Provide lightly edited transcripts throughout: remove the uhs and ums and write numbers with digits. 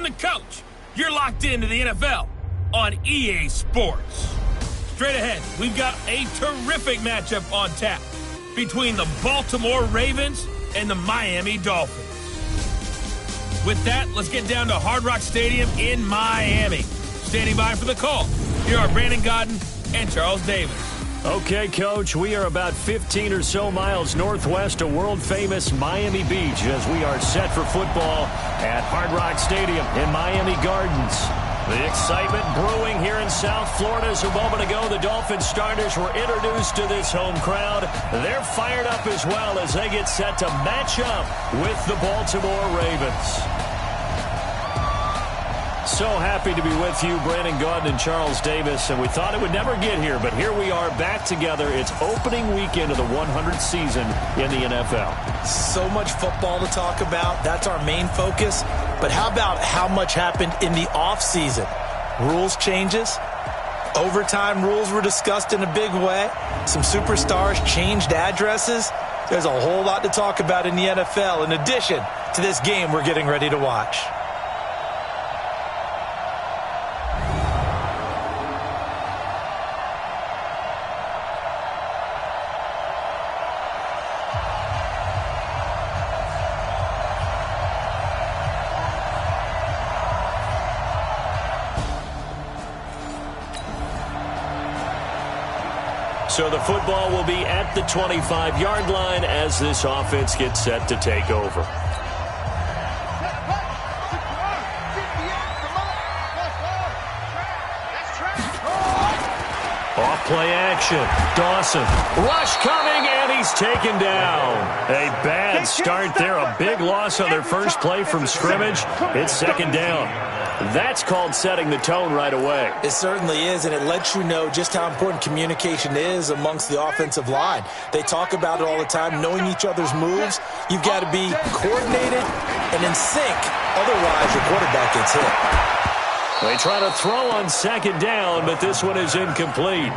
the coach. You're locked into the NFL on EA Sports. Straight ahead, we've got a terrific matchup on tap between the Baltimore Ravens and the Miami Dolphins. With that, let's get down to Hard Rock Stadium in Miami. Standing by for the call, here are Brandon Gaudin and Charles Davis. Okay, Coach, we are about 15 or so miles northwest of world-famous Miami Beach as we are set for football at Hard Rock Stadium in Miami Gardens. The excitement brewing here in South Florida as a moment ago the Dolphins starters were introduced to this home crowd. They're fired up as well as they get set to match up with the Baltimore Ravens. So happy to be with you, Brandon Gaudin and Charles Davis, and we thought it would never get here, but here we are back together. It's opening weekend of the 100th season in the NFL. So much football to talk about. That's our main focus. But how about how much happened in the offseason? Rules changes. Overtime rules were discussed in a big way. Some superstars changed addresses. There's a whole lot to talk about in the NFL in addition to this game we're getting ready to watch. So the football will be at the 25-yard line as this offense gets set to take over. Off play action. Dawson. Rush coming, and he's taken down. A bad start there. A big loss on their first play from scrimmage. It's second down. That's called setting the tone right away. It certainly is, and it lets you know just how important communication is amongst the offensive line. They talk about it all the time, knowing each other's moves. You've got to be coordinated and in sync. Otherwise, your quarterback gets hit. They try to throw on second down, but this one is incomplete.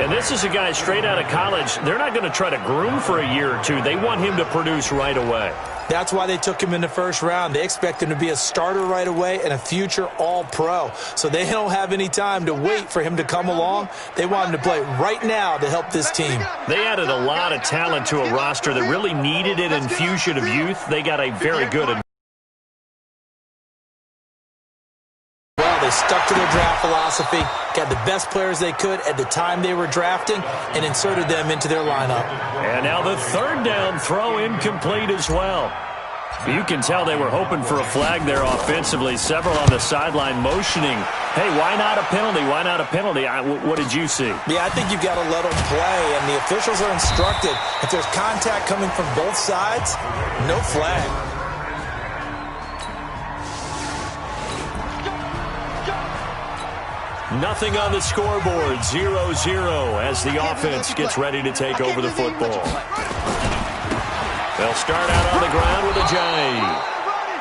And this is a guy straight out of college. They're not going to try to groom for a year or two. They want him to produce right away. That's why they took him in the first round. They expect him to be a starter right away and a future all-pro. So they don't have any time to wait for him to come along. They want him to play right now to help this team. They added a lot of talent to a roster that really needed an infusion of youth. They got a very good They stuck to their draft philosophy, got the best players they could at the time they were drafting, and inserted them into their lineup. And now the third down throw incomplete as well. You can tell they were hoping for a flag there offensively. Several on the sideline motioning, hey, why not a penalty? Why not a penalty? What did you see? Yeah, I think you've got to let them play, and the officials are instructed. If there's contact coming from both sides, no flag. Nothing on the scoreboard, 0-0 as the offense gets ready to take over the football. They'll start out on the ground with a jive.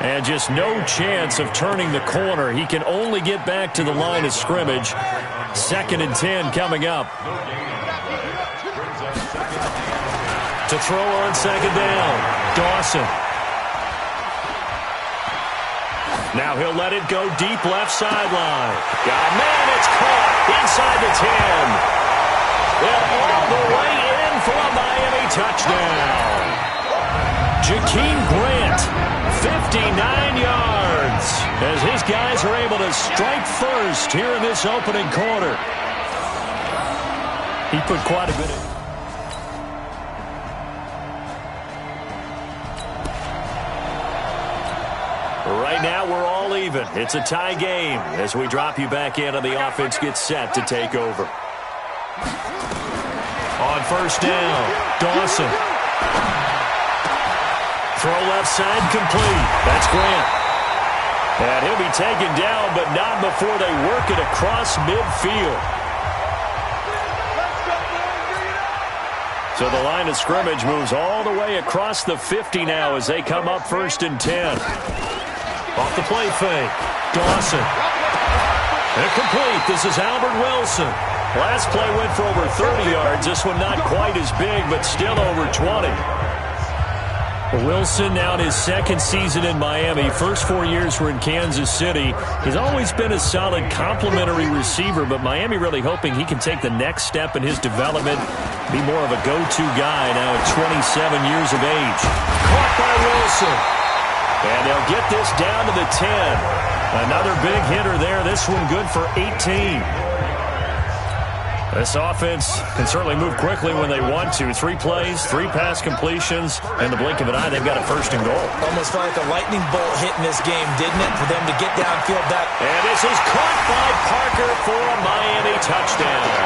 And just no chance of turning the corner. He can only get back to the line of scrimmage. 2nd and 10 coming up. To throw on second down, Dawson. Now he'll let it go deep left sideline. Got a man, it's caught inside the 10. And all the way in for a Miami touchdown. Jakeem Grant, 59 yards, as his guys are able to strike first here in this opening quarter. He put quite a bit of... Right now, we're all even. It's a tie game as we drop you back in and the offense gets set to take over. On first down, Dawson. Throw left side complete. That's Grant. And he'll be taken down, but not before they work it across midfield. So the line of scrimmage moves all the way across the 50 now as they come up 1st and 10. Off the play fake. Dawson. Incomplete. This is Albert Wilson. Last play went for over 30 yards. This one not quite as big, but still over 20. Wilson now in his second season in Miami. First 4 years were in Kansas City. He's always been a solid complementary receiver, but Miami really hoping he can take the next step in his development, be more of a go-to guy now at 27 years of age. Caught by Wilson. And they'll get this down to the 10. Another big hitter there. This one good for 18. This offense can certainly move quickly when they want to. 3 plays, 3 pass completions. In the blink of an eye, they've got a first and goal. Almost felt like a lightning bolt hit in this game, didn't it? For them to get downfield that. And this is caught by Parker for a Miami touchdown.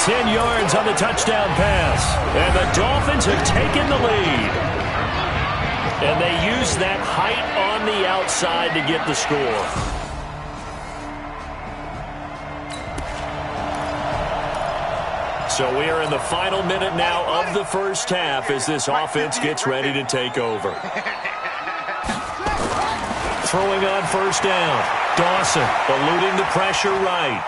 10 yards on the touchdown pass. And the Dolphins have taken the lead. And they use that height on the outside to get the score. So we are in the final minute now of the first half as this offense gets ready to take over. Throwing on first down. Dawson eluding the pressure right.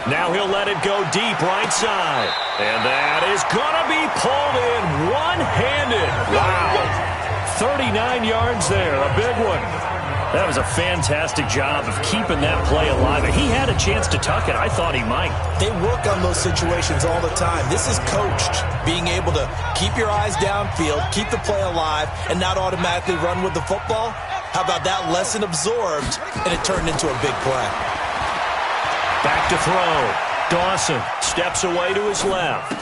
Now he'll let it go deep right side. And that is going to be pulled in one-handed. Wow. 39 yards there. A big one. That was a fantastic job of keeping that play alive. He had a chance to tuck it. I thought he might. They work on those situations all the time. This is coached, being able to keep your eyes downfield, keep the play alive, and not automatically run with the football. How about that lesson absorbed, and it turned into a big play. Back to throw. Dawson steps away to his left.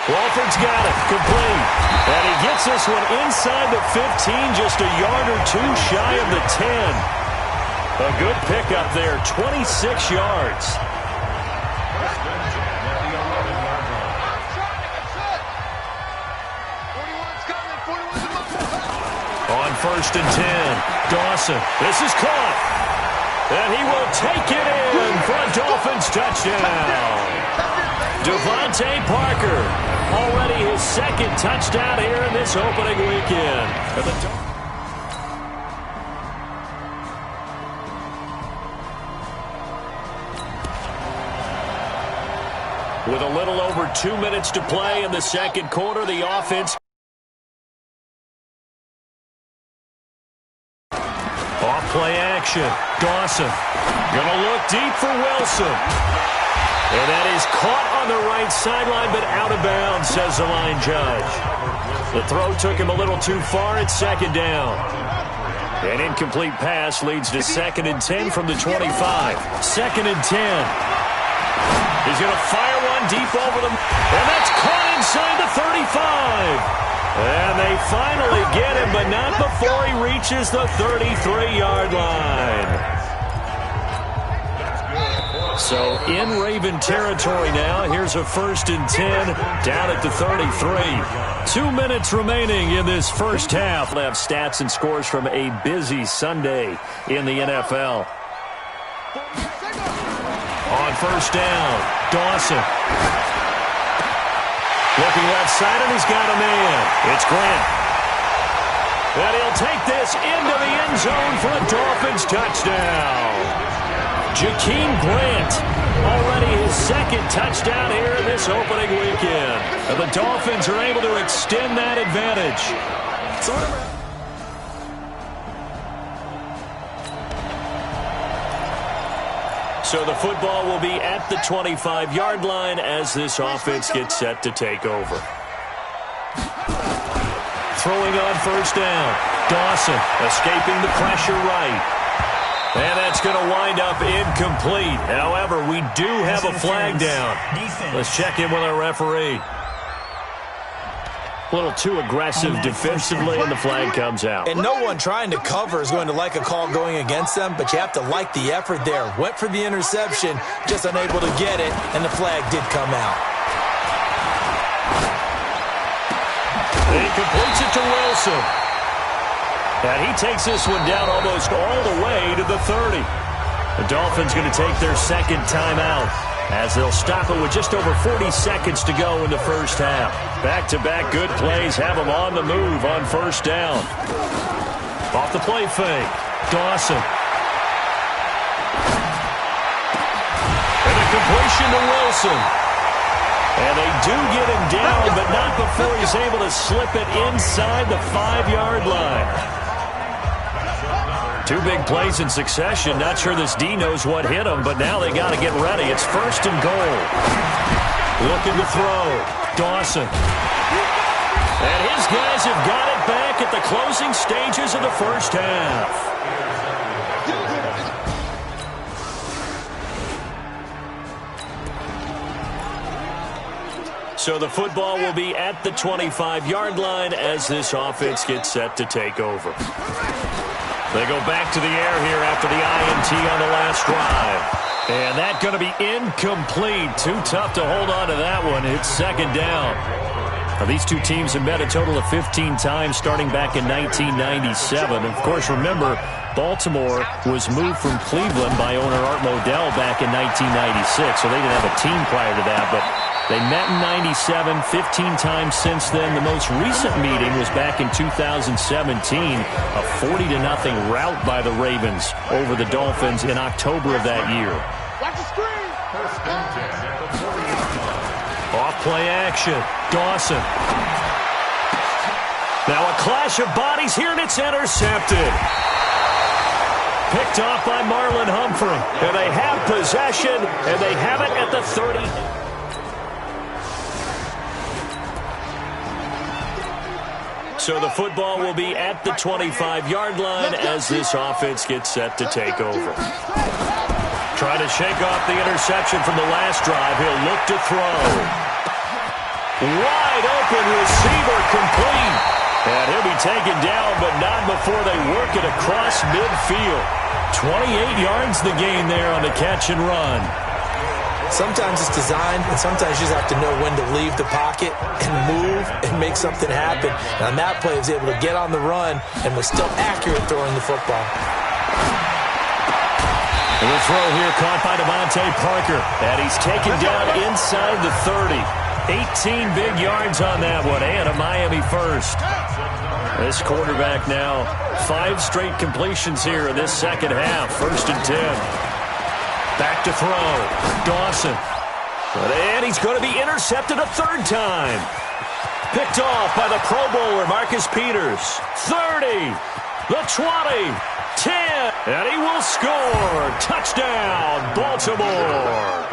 Walford's got it. Complete. And he gets this one inside the 15, just a yard or 2 shy of the 10. A good pickup there, 26 yards. On first and 10, Dawson. This is caught. And he will take it in for a Dolphins touchdown. Devontae Parker, already his second touchdown here in this opening weekend. With a little over 2 minutes to play in the second quarter, the offense. Off-play action. Dawson gonna look deep for Wilson. And that is caught on the right sideline, but out of bounds, says the line judge. The throw took him a little too far at second down. An incomplete pass leads to 2nd and 10 from the 25. 2nd and 10. He's going to fire one deep over them. And that's caught inside the 35. And they finally get him, but not before he reaches the 33-yard line. So in Raven territory now. Here's a 1st and 10 down at the 33. 2 minutes remaining in this first half. We'll have stats and scores from a busy Sunday in the NFL. On first down, Dawson. Looking left side, and he's got a man. It's Grant. And he'll take this into the end zone for a Dolphins touchdown. Jakeem Grant, already his second touchdown here in this opening weekend. And the Dolphins are able to extend that advantage. So the football will be at the 25-yard line as this offense gets set to take over. Throwing on first down. Dawson escaping the pressure right. And that's going to wind up incomplete. However, we do have a flag down. Let's check in with our referee. A little too aggressive defensively, and the flag comes out. And no one trying to cover is going to like a call going against them, but you have to like the effort there. Went for the interception, just unable to get it, and the flag did come out. He completes it to Wilson. And he takes this one down almost all the way to the 30. The Dolphins going to take their second timeout as they'll stop it with just over 40 seconds to go in the first half. Back-to-back good plays have them on the move on first down. Off the play fake, Dawson. And a completion to Wilson. And they do get him down, but not before he's able to slip it inside the 5-yard line. 2 big plays in succession. Not sure this D knows what hit him, but now they got to get ready. It's 1st and goal. Looking to throw. Dawson. And his guys have got it back at the closing stages of the first half. So the football will be at the 25-yard line as this offense gets set to take over. They go back to the air here after the INT on the last drive. And that's going to be incomplete. Too tough to hold on to that one. It's 2nd down. Now, these two teams have met a total of 15 times starting back in 1997. Of course, remember, Baltimore was moved from Cleveland by owner Art Modell back in 1996, so they didn't have a team prior to that. But they met in 97, 15 times since then. The most recent meeting was back in 2017, a 40-0 rout by the Ravens over the Dolphins in October of that year. Watch the screen. Off play action. Dawson. Now a clash of bodies here, and it's intercepted. Picked off by Marlon Humphrey. And they have possession, and they have it at the 30. So the football will be at the 25-yard line as this offense gets set to take over. Trying to shake off the interception from the last drive. He'll look to throw. Wide open receiver complete. And he'll be taken down, but not before they work it across midfield. 28 yards the gain there on the catch and run. Sometimes it's designed, and sometimes you just have to know when to leave the pocket and move and make something happen. And on that play, he was able to get on the run and was still accurate throwing the football. And the throw here caught by Devontae Parker. And he's taken down inside the 30. 18 big yards on that one, and a Miami first. This quarterback now, 5 straight completions here in this second half. 1st and 10. Back to throw. Dawson. And he's going to be intercepted a 3rd time. Picked off by the Pro Bowler, Marcus Peters. 30. The 20. 10. And he will score. Touchdown, Baltimore.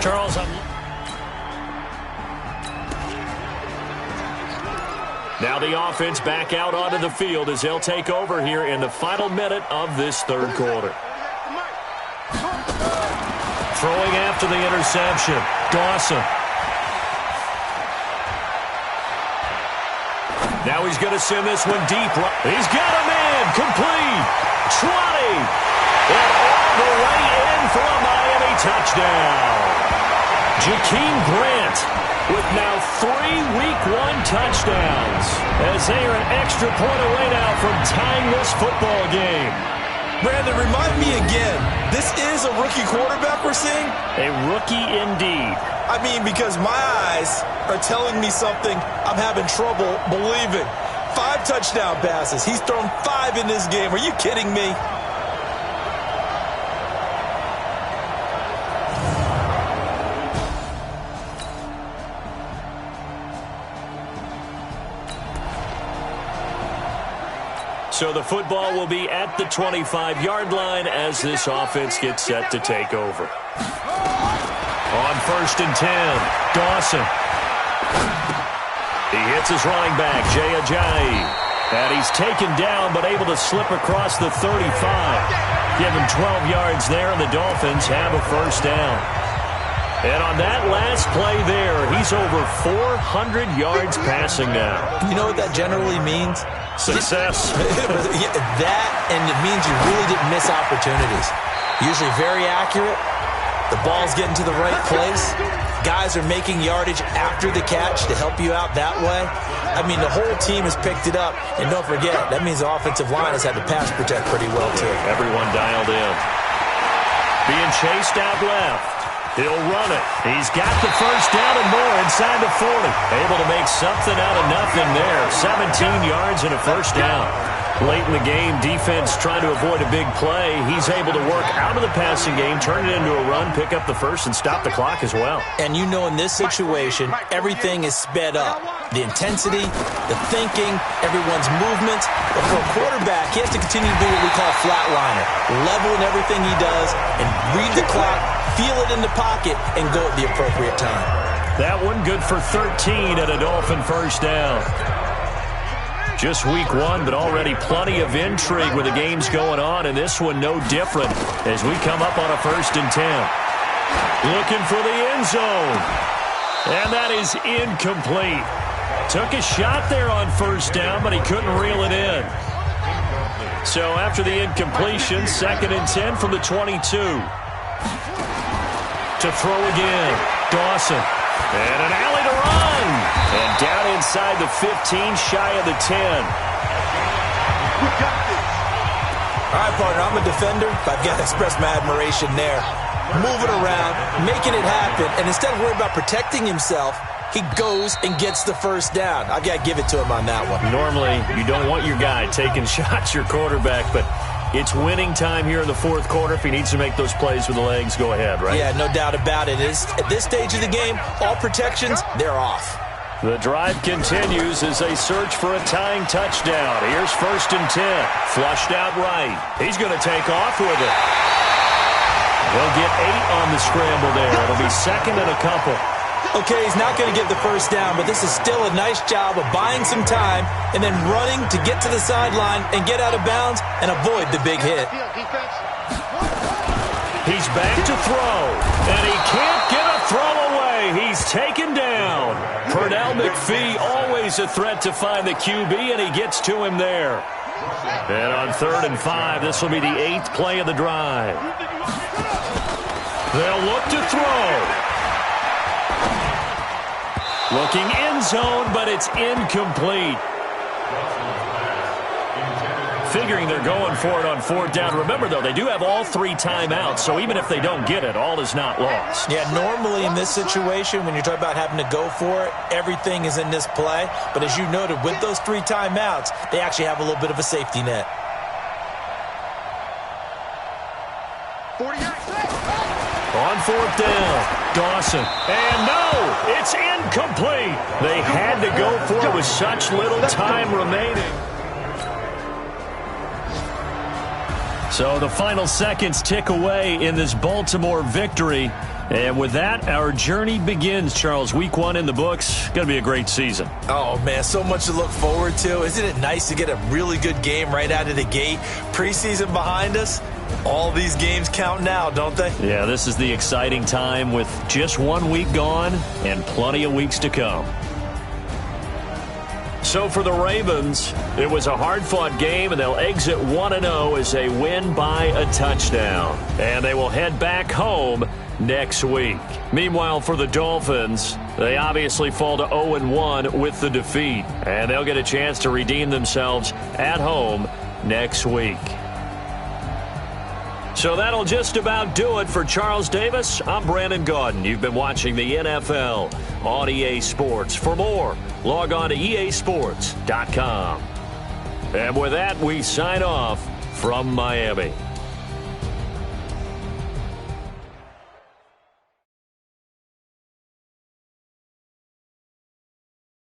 Charles. Now the offense back out onto the field as they'll take over here in the final minute of this 3rd quarter. Throwing after the interception. Dawson. Now he's going to send this one deep. He's got a man. Complete. 20. And all the way in for a Miami touchdown. Jakeem Grant with now 3 Week 1 touchdowns as they are an extra point away now from tying this football game. Brandon, remind me again, this is a rookie quarterback we're seeing? A rookie indeed. I mean, because my eyes are telling me something I'm having trouble believing. 5 touchdown passes. He's thrown 5 in this game. Are you kidding me? So the football will be at the 25-yard line as this offense gets set to take over. On 1st and 10, Dawson. He hits his running back, Jay Ajayi. And he's taken down but able to slip across the 35. Give him 12 yards there, and the Dolphins have a 1st down. And on that last play there, he's over 400 yards passing now. You know what that generally means? Success. That, and it means you really didn't miss opportunities. Usually very accurate. The ball's getting to the right place. Guys are making yardage after the catch to help you out that way. I mean, the whole team has picked it up. And don't forget, that means the offensive line has had to pass protect pretty well, too. Everyone dialed in. Being chased out left. He'll run it. He's got the 1st down and more inside the 40. Able to make something out of nothing there. 17 yards and a 1st down. Late in the game, defense trying to avoid a big play. He's able to work out of the passing game, turn it into a run, pick up the first, and stop the clock as well. And you know in this situation, everything is sped up. The intensity, the thinking, everyone's movements. But for a quarterback, he has to continue to do what we call flatliner. Level in everything he does and read the clock, feel it in the pocket, and go at the appropriate time. That one good for 13 at a Dolphin first down. Just week one, but already plenty of intrigue with the games going on, and this one no different as we come up on a 1st and 10. Looking for the end zone. And that is incomplete. Took a shot there on 1st down, but he couldn't reel it in. So after the incompletion, 2nd and 10 from the 22. To throw again, Dawson. And an alley to run. And down inside the 15, shy of the 10. All right, partner, I'm a defender, but I've got to express my admiration there. Moving around, making it happen, and instead of worrying about protecting himself, he goes and gets the 1st down. I've got to give it to him on that one. Normally, you don't want your guy taking shots, your quarterback, but it's winning time here in the 4th quarter. If he needs to make those plays with the legs, go ahead, right? Yeah, no doubt about it. At this stage of the game, all protections, they're off. The drive continues as they search for a tying touchdown. Here's 1st and 10. Flushed out right. He's going to take off with it. They'll get 8 on the scramble there. It'll be 2nd and a couple. Okay, he's not going to get the 1st down, but this is still a nice job of buying some time and then running to get to the sideline and get out of bounds and avoid the big hit. He's back to throw, and he can't get a throw away. He's taken down. Pernell McPhee, always a threat to find the QB, and he gets to him there. And on 3rd and 5, this will be the 8th play of the drive. They'll look to throw. Looking end zone, but it's incomplete. Figuring they're going for it on 4th down. Remember, though, they do have all 3 timeouts, so even if they don't get it, all is not lost. Yeah, normally in this situation, when you're talking about having to go for it, everything is in this play. But as you noted, with those 3 timeouts, they actually have a little bit of a safety net. On 4th down, Dawson. And no, it's incomplete. They had to go for it with such little time remaining. So the final seconds tick away in this Baltimore victory. And with that, our journey begins, Charles. Week 1 in the books. Going to be a great season. Oh, man, so much to look forward to. Isn't it nice to get a really good game right out of the gate? Preseason behind us. All these games count now, don't they? Yeah, this is the exciting time with just 1 week gone and plenty of weeks to come. So for the Ravens, it was a hard-fought game, and they'll exit 1-0 as they win by a touchdown. And they will head back home next week. Meanwhile, for the Dolphins, they obviously fall to 0-1 with the defeat. And they'll get a chance to redeem themselves at home next week. So that'll just about do it for Charles Davis. I'm Brandon Gaudin. You've been watching the NFL on EA Sports. For more, log on to easports.com. And with that, we sign off from Miami.